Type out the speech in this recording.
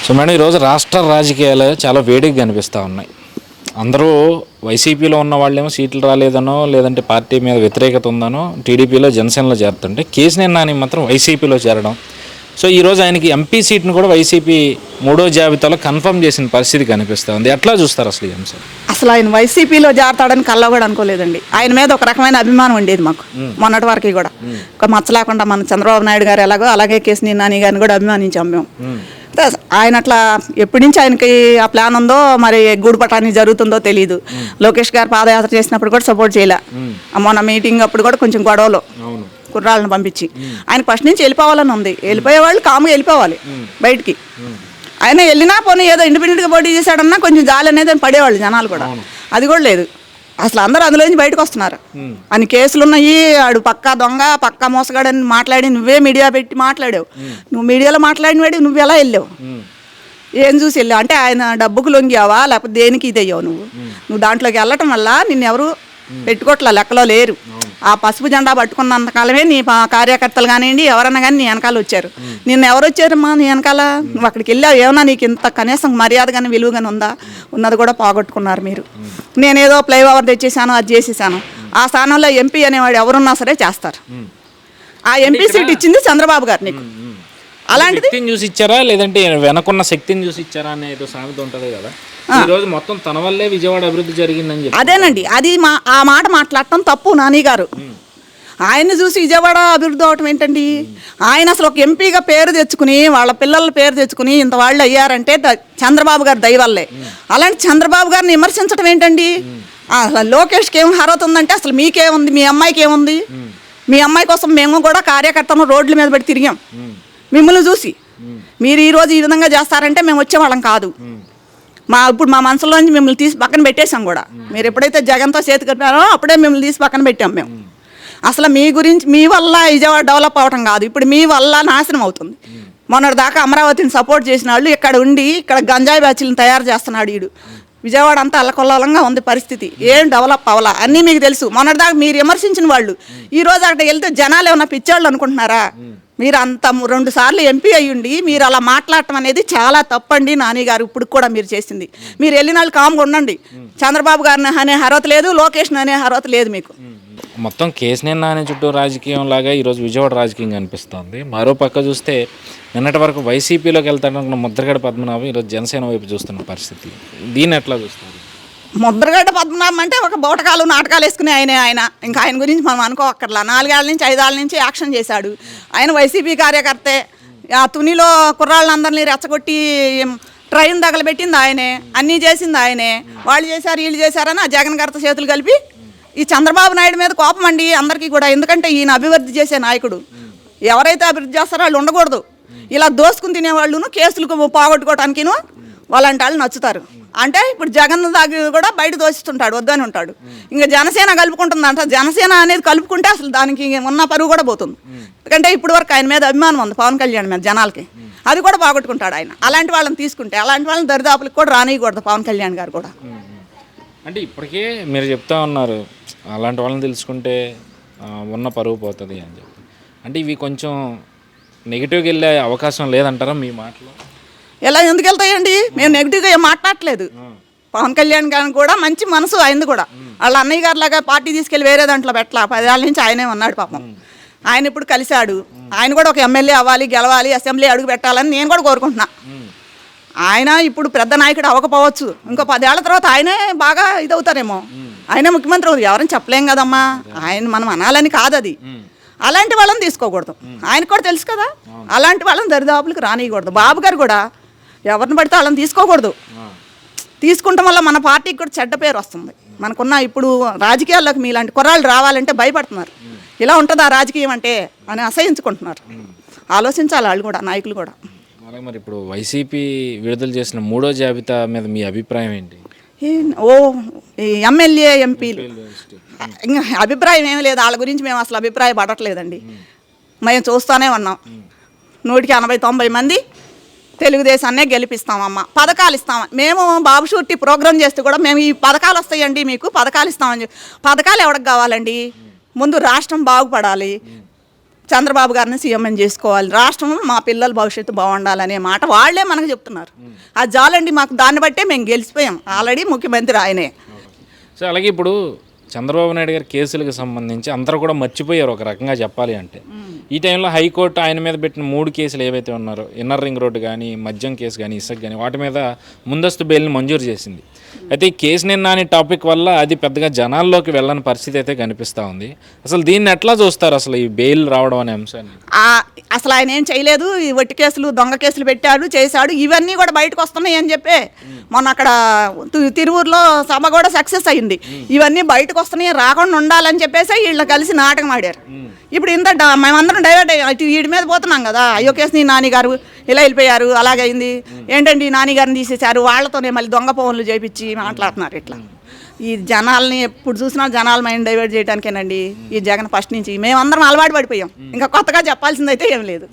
So madam, ఈరోజు రాష్ట్ర రాజకీయాలు చాలా వేడిగా కనిపిస్తూ ఉన్నాయి. అందరూ వైసీపీలో ఉన్న వాళ్ళేమో సీట్లు రాలేదనో, లేదంటే పార్టీ మీద వ్యతిరేకత ఉందనో టీడీపీలో జనసేనలో చేరుతుంటే, కేసీఆర్ నాని మాత్రం వైసీపీలో చేరడం. సో ఈరోజు ఆయనకి ఎంపీ సీట్ను కూడా వైసీపీ మూడో జాబితాలో కన్ఫర్మ్ చేసిన పరిస్థితి కనిపిస్తూ ఉంది. ఎట్లా చూస్తారు అసలు ఈ అంశం? అసలు ఆయన వైసీపీలో చేరతాడని కల్లో కూడా అనుకోలేదండి. ఆయన మీద ఒక రకమైన అభిమానం ఉండేది మాకు మొన్నటి వరకు కూడా. ఒక మచ్చ లేకుండా మన చంద్రబాబు నాయుడు గారు ఎలాగో అలాగే కేసీఆర్ నాని గారిని కూడా అభిమానించాం మేము. ఆయన అట్లా ఎప్పటి నుంచి ఆయనకి ఆ ప్లాన్ ఉందో మరి గూడుపటాన్ని జరుగుతుందో తెలియదు. లోకేష్ గారు పాదయాత్ర చేసినప్పుడు కూడా సపోర్ట్ చేయలే. మొన్న మీటింగ్ అప్పుడు కూడా కొంచెం గొడవలు కుర్రాళ్ళని పంపించి ఆయన ఫస్ట్ నుంచి వెళ్ళిపోవాలని ఉంది. వెళ్ళిపోయే వాళ్ళు కాముగా వెళ్ళిపోవాలి బయటికి. ఆయన వెళ్ళినా పోనీ ఏదో ఇండిపెండెంట్గా పోటీ చేశాడన్నా కొంచెం జాలి అనేది పడేవాళ్ళు జనాలు కూడా. అది కూడా లేదు. అసలు అందరూ అందులోంచి బయటకు వస్తున్నారు. అని కేసులు ఉన్నాయి, ఆడు పక్కా దొంగ పక్కా మోసగాడని మాట్లాడి నువ్వే మీడియా పెట్టి మాట్లాడావు. నువ్వు మీడియాలో మాట్లాడిన వాడి నువ్వు ఎలా వెళ్ళావు? ఏం చూసి వెళ్ళావు అంటే ఆయన డబ్బుకు లొంగావా లేకపోతే దేనికి ఇది అయ్యావు? నువ్వు దాంట్లోకి వెళ్ళటం వల్ల నిన్నెవరు పెట్టుకోవట్లా, లెక్కలో లేరు. ఆ పసుపు జెండా పట్టుకున్నంత కాలమే నీ కార్యకర్తలు కానివ్వండి ఎవరన్నా కానీ నీ వెనకాల వచ్చారు. నిన్న ఎవరు వచ్చారమ్మా నీ వెనకాల? నువ్వు అక్కడికి వెళ్ళావు, ఏమన్నా నీకు ఇంత కనీసం మర్యాద కానీ విలువ కానీ ఉందా? ఉన్నది కూడా పోగొట్టుకున్నారు మీరు. నేనేదో ఫ్లైఓవర్ తెచ్చేసాను, అది చేసేసాను. ఆ స్థానంలో ఎంపీ అనేవాడు ఎవరున్నా సరే చేస్తారు. ఆ ఎంపీ సీట్ ఇచ్చింది చంద్రబాబు గారు నీకు. అలాంటిది చూసి ఇచ్చారా లేదంటే వెనకున్న శక్తిని చూసి ఇచ్చారా అనే ఏదో సామెత ఉంటుంది కదా. ఈ రోజు మొత్తం తన వల్లే విజయవాడ అభివృద్ధి జరిగిందని చెప్పి అదేనండి. అది ఆ మాట మాట్లాడటం తప్పు నాని గారు. ఆయన్ని చూసి విజయవాడ అభివృద్ధి అవటం ఏంటండి? ఆయన అసలు ఒక ఎంపీగా పేరు తెచ్చుకుని వాళ్ళ పిల్లల పేరు తెచ్చుకుని ఇంత వాళ్ళు అయ్యారంటే చంద్రబాబు గారి దయ వల్లే. అలాంటి చంద్రబాబు గారిని విమర్శించడం ఏంటండి? అసలు లోకేష్కి ఏం అర్హత ఉందంటే అసలు మీకేముంది? మీ అమ్మాయికి ఏముంది? మీ అమ్మాయి కోసం మేము కూడా కార్యకర్తను రోడ్ల మీద పెట్టి తిరిగాం మిమ్మల్ని చూసి. మీరు ఈరోజు ఈ విధంగా చేస్తారంటే మేము వచ్చేవాళ్ళం కాదు. ఇప్పుడు మా మనసులోంచి మిమ్మల్ని తీసి పక్కన పెట్టేశాం కూడా. మీరు ఎప్పుడైతే జగన్తో చేతి కలిపారో అప్పుడే మిమ్మల్ని తీసి పక్కన పెట్టాం మేము. అసలు మీ గురించి మీ వల్ల విజయవాడ డెవలప్ అవటం కాదు, ఇప్పుడు మీ వల్ల నాశనం అవుతుంది. మొన్నటి దాకా అమరావతిని సపోర్ట్ చేసిన వాళ్ళు ఇక్కడ ఉండి ఇక్కడ గంజాయి బ్యాచ్లను తయారు చేస్తున్నాడు వీడు. విజయవాడ అంతా అల్లకొల్లంగా ఉంది పరిస్థితి. ఏం డెవలప్ అవ్వాలా అన్నీ మీకు తెలుసు. మొన్నటిదాకా మీరు విమర్శించిన వాళ్ళు ఈరోజు అక్కడ వెళ్తే జనాలు ఏమన్నా పిచ్చాళ్ళు అనుకుంటున్నారా? మీరు అంత 2 సార్లు ఎంపీ అయ్యుండి మీరు అలా మాట్లాడటం అనేది చాలా తప్పండి నాని గారు. ఇప్పుడు కూడా మీరు చేసింది. మీరు వెళ్ళిన వాళ్ళు కామ్గా ఉండండి. చంద్రబాబు గారిని అనే అర్హత లేదు, లోకేష్ అనే అర్హత లేదు మీకు. మొత్తం కేసీఆర్ నాని చుట్టూ రాజకీయం లాగా ఈరోజు విజయవాడ రాజకీయం కనిపిస్తుంది. మరో పక్క చూస్తే నిన్నటి వరకు వైసీపీలోకి వెళ్తాడనుకున్న ముద్రగడ పద్మనాభం ఈరోజు జనసేన వైపు చూస్తున్న పరిస్థితి. దీన్ని ఎట్లా చూస్తారు? ముద్రగడ్డ పద్మనాభం అంటే ఒక బోటకాలు నాటకాలు వేసుకునే ఆయన ఇంకా ఆయన గురించి మనం అనుకోవక్కర్లా. 4 ఏళ్ళ నుంచి 5 ఏళ్ళ నుంచి యాక్షన్ చేశాడు. ఆయన వైసీపీ కార్యకర్తే. ఆ తునిలో కుర్రాళ్ళందరినీ రెచ్చగొట్టి ట్రైన్ తగలబెట్టింది ఆయనే, అన్నీ చేసింది ఆయనే. వాళ్ళు చేశారు వీళ్ళు చేశారని ఆ జగన్ గారితో చేతులు కలిపి ఈ చంద్రబాబు నాయుడు మీద కోపం అండి అందరికీ కూడా. ఎందుకంటే ఈయన అభివృద్ధి చేసే నాయకుడు. ఎవరైతే అభివృద్ధి చేస్తారో వాళ్ళు ఉండకూడదు. ఇలా దోసుకుని తినేవాళ్ళును కేసులకు పోగొట్టుకోవటానికిను వాళ్ళంటి వాళ్ళు నచ్చుతారు. అంటే ఇప్పుడు జగన్ దాగి కూడా బయట దోషిస్తుంటాడు, వద్దని ఉంటాడు. ఇంకా జనసేన కలుపుకుంటుందంట. జనసేన అనేది కలుపుకుంటే అసలు దానికి ఉన్న పరువు కూడా పోతుంది. ఎందుకంటే ఇప్పుడు వరకు ఆయన మీద అభిమానం ఉంది పవన్ కళ్యాణ్ మీద జనాలకి. అది కూడా పోగొట్టుకుంటాడు ఆయన. అలాంటి వాళ్ళని తీసుకుంటే అలాంటి వాళ్ళని దరిదాపులకు కూడా రానియకూడదు పవన్ కళ్యాణ్ గారు కూడా. అంటే ఇప్పటికే మీరు చెప్తా ఉన్నారు అలాంటి వాళ్ళని తెలుసుకుంటే ఉన్న పరువు పోతుంది అని చెప్పి. అంటే ఇవి కొంచెం నెగిటివ్గా వెళ్ళే అవకాశం లేదంటారా మీ మాటలో? ఎలా ఎందుకు వెళ్తాయండి? మేము నెగిటివ్గా ఏం మాట్లాడలేదు. పవన్ కళ్యాణ్ గారిని కూడా మంచి మనసు అయింది కూడా. వాళ్ళ అన్నయ్య గారు లాగా పార్టీ తీసుకెళ్ళి వేరే దాంట్లో పెట్టలా. 10 ఏళ్ళ నుంచి ఆయనే ఉన్నాడు పాపం. ఆయన ఇప్పుడు కలిశాడు. ఆయన కూడా ఒక ఎమ్మెల్యే అవ్వాలి, గెలవాలి, అసెంబ్లీ అడుగు పెట్టాలని నేను కూడా కోరుకుంటున్నా. ఆయన ఇప్పుడు పెద్ద నాయకుడు అవ్వకపోవచ్చు, ఇంకో 10 ఏళ్ల తర్వాత ఆయనే బాగా ఇదవుతారేమో. ఆయనే ముఖ్యమంత్రి అవుతుంది, ఎవరైనా చెప్పలేం కదమ్మా. ఆయన మనం అనాలని కాదు అది. అలాంటి వాళ్ళని తీసుకోకూడదు. ఆయనకు కూడా తెలుసు కదా. అలాంటి వాళ్ళని దరిదాపులకు రానియకూడదు. బాబు గారు కూడా ఎవరిని పడితే వాళ్ళని తీసుకోకూడదు. తీసుకుంటాం వల్ల మన పార్టీకి కూడా చెడ్డ పేరు వస్తుంది. మనకున్న ఇప్పుడు రాజకీయాల్లోకి మీలాంటి కుర్రాళ్ళు రావాలంటే భయపడుతున్నారు. ఇలా ఉంటుందా రాజకీయం అంటే అని అసహించుకుంటున్నారు. ఆలోచించాలి వాళ్ళు కూడా, నాయకులు కూడా. అలాగే మరి ఇప్పుడు వైసీపీ విడుదల చేసిన మూడో జాబితా మీద మీ అభిప్రాయం ఏంటి? ఎమ్మెల్యే ఎంపీలు ఇంకా అభిప్రాయం ఏమీ లేదు. వాళ్ళ గురించి మేము అసలు అభిప్రాయపడట్లేదండి. మేము చూస్తూనే ఉన్నాం. 180-90 మంది తెలుగుదేశాన్నే గెలిపిస్తామమ్మా, పథకాలు ఇస్తాం. మేము బాబు షూరిటీ ప్రోగ్రామ్ చేస్తే కూడా మేము ఈ పథకాలు వస్తాయండి మీకు పథకాలు ఇస్తామని చెప్పి. పథకాలు ఎవరికి కావాలండి? ముందు రాష్ట్రం బాగుపడాలి, చంద్రబాబు గారిని సీఎం చేసుకోవాలి, రాష్ట్రంలో మా పిల్లల భవిష్యత్తు బాగుండాలనే మాట వాళ్ళే మనకు చెప్తున్నారు. అది చాలండి మాకు, దాన్ని బట్టే మేము గెలిచిపోయాం. ఆల్రెడీ ముఖ్యమంత్రి ఆయనే. సో అలాగే ఇప్పుడు చంద్రబాబు నాయుడు గారి కేసులకు సంబంధించి అందరూ కూడా మర్చిపోయారు ఒక రకంగా చెప్పాలి అంటే. ఈ టైంలో హైకోర్టు ఆయన మీద పెట్టిన 3 కేసులు ఏవైతే ఉన్నారో, ఇన్నర్ రింగ్ రోడ్డు కానీ, మద్యం కేసు కానీ, ఇసుక కానీ, వాటి మీద ముందస్తు బెయిల్ని మంజూరు చేసింది. అయితే ఈ కేసు నిన్న అనే టాపిక్ వల్ల అది పెద్దగా జనాల్లోకి వెళ్ళని పరిస్థితి అయితే కనిపిస్తూ ఉంది. అసలు దీన్ని ఎట్లా చూస్తారు అసలు ఈ బెయిల్ రావడం అనే అంశాన్ని? అసలు ఆయన ఏం చేయలేదు, ఈ వట్టి కేసులు దొంగ కేసులు పెట్టాడు, చేశాడు, ఇవన్నీ కూడా బయటకు వస్తున్నాయి అని చెప్పి మొన్న అక్కడ తిరువూరులో సభ కూడా సక్సెస్ అయ్యింది. ఇవన్నీ బయటకు వస్తున్నాయి, రాకుండా ఉండాలని చెప్పేసి వీళ్ళు కలిసి నాటకం ఆడారు. ఇప్పుడు ఇంత మేమందరం డైవర్ట్ అయ్యి వీడి మీద పోతున్నాం కదా, అయ్యో కేసుని నాని గారు ఇలా వెళ్ళిపోయారు, అలాగైంది ఏంటండి నాని గారిని తీసేశారు, వాళ్ళతోనే మళ్ళీ దొంగ ఫోన్లు చేపించి మాట్లాడుతున్నారు. ఇట్లా ఈ జనాల్ని ఎప్పుడు చూసినా జనాల మైండ్ డైవర్ట్ చేయడానికేనండి ఈ జగన్ ఫస్ట్ నుంచి. మేమందరం అలవాటు పడిపోయాం, ఇంకా కొత్తగా చెప్పాల్సిందైతే ఏం లేదు.